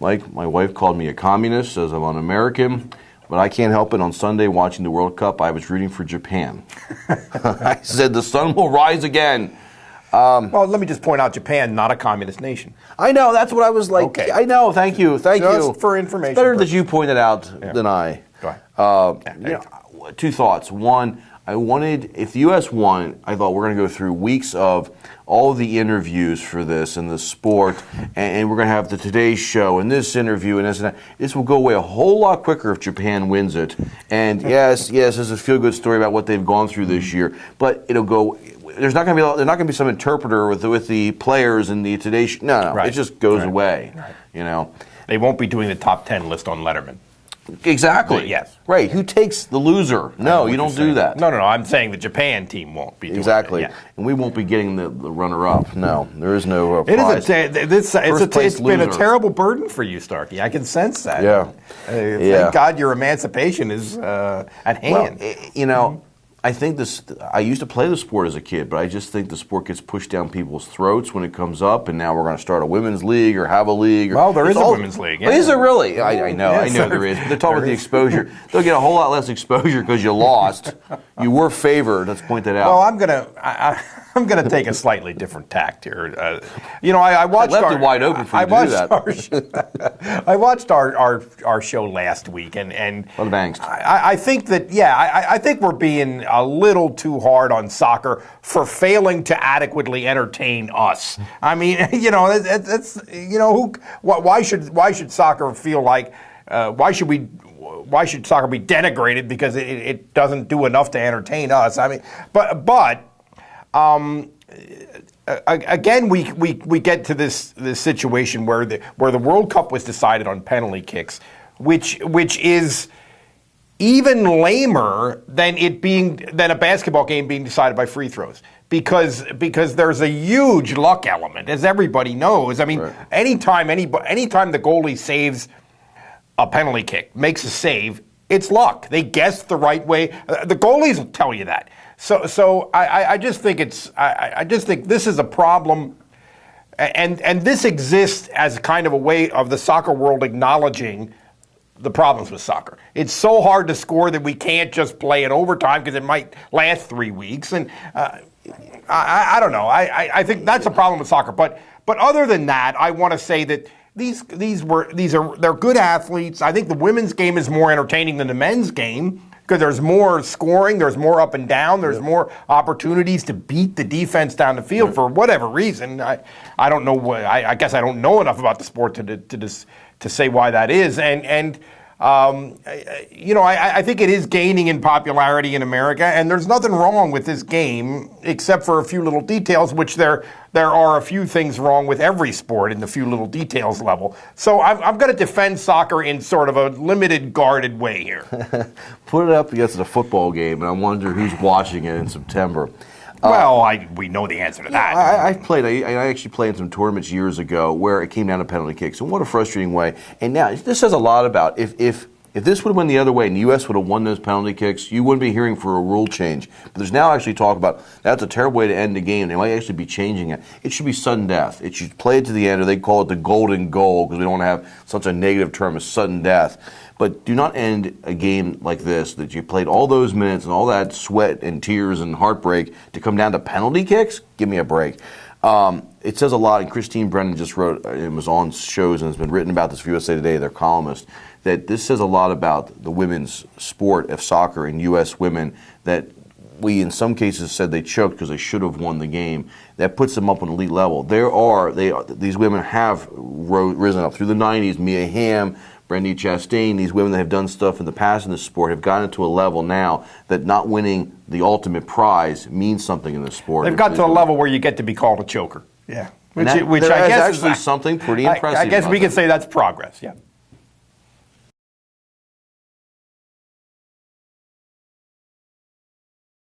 Mike, my wife called me a communist, says I'm un-American, but I can't help it. On Sunday, watching the World Cup, I was rooting for Japan. I said the sun will rise again. Well, let me just point out, Japan, not a communist nation. I know, that's what I was like. Okay. I know, thank you. Just for information. It's better that you pointed out than I. Go ahead. Two thoughts. One, if the U.S. won, I thought we're going to go through weeks of all of the interviews for this and the sport, and we're going to have the Today Show and this interview and this and that. This will go away a whole lot quicker if Japan wins it. And yes, there's a feel-good story about what they've gone through this year, but it'll go. There's not going to be some interpreter with the players and the Today Show. No, right. It just goes away. Right. They won't be doing the top 10 list on Letterman. Exactly. Yes. Right. Who takes the loser? No, you don't do that. No. I'm saying the Japan team won't be doing exactly. that. Yeah. And we won't be getting the runner-up. No, there is no prize. It's been a loser. terrible burden for you, Starkey. I can sense that. Yeah. Thank God your emancipation is at hand. Well, I think I used to play the sport as a kid, but I just think the sport gets pushed down people's throats when it comes up, and now we're going to start a women's league or have a league. Well, there is a women's league. Yeah. Is it really? I know there is. But they're talking about the exposure. They'll get a whole lot less exposure because you lost. You were favored. Let's point that out. Well, I'm gonna take a slightly different tact here. I watched. I left it wide open for you to do that. I watched our show last week, and what angst. I think that I think we're being a little too hard on soccer for failing to adequately entertain us. I mean, why should soccer feel like why should soccer be denigrated because it doesn't do enough to entertain us? I mean, but. Again, we get to this situation where the World Cup was decided on penalty kicks, which is even lamer than a basketball game being decided by free throws, because there's a huge luck element, as everybody knows. I mean, right. anytime the goalie saves a penalty kick, makes a save, it's luck. They guessed the right way. The goalies will tell you that. So I just think this is a problem, and this exists as kind of a way of the soccer world acknowledging the problems with soccer. It's so hard to score that we can't just play in overtime because it might last 3 weeks, and I don't know. I think that's a problem with soccer. But other than that, I want to say that they're good athletes. I think the women's game is more entertaining than the men's game, because there's more scoring, there's more up and down, there's more opportunities to beat the defense down the field for whatever reason. I don't know. I guess I don't know enough about the sport to say why that is. I think it is gaining in popularity in America, and there's nothing wrong with this game except for a few little details, which there are a few things wrong with every sport in the few little details level. So I'm going to defend soccer in sort of a limited, guarded way here. Put it up against a football game, and I wonder who's watching it in September. We know the answer to that. I actually played in some tournaments years ago where it came down to penalty kicks, and what a frustrating way. And now this says a lot about if this would have went the other way and the U.S. would have won those penalty kicks, you wouldn't be hearing for a rule change. But there's now actually talk about that's a terrible way to end the game. They might actually be changing it. It should be sudden death. It should play it to the end, or they call it the golden goal because we don't want to have such a negative term as sudden death. But do not end a game like this, that you played all those minutes and all that sweat and tears and heartbreak to come down to penalty kicks? Give me a break. It says a lot, and Christine Brennan just wrote, it was on shows and it's been written about this for USA Today, their columnist, that this says a lot about the women's sport of soccer and U.S. women, that we in some cases said they choked because they should have won the game. That puts them up on elite level. These women have risen up through the 90s. Mia Hamm, Brandi Chastain, these women that have done stuff in the past in this sport have gotten to a level now that not winning the ultimate prize means something in this sport. They've got to a level where you get to be called a choker. Yeah. Which I guess is actually something pretty impressive. I guess we could say that's progress, yeah.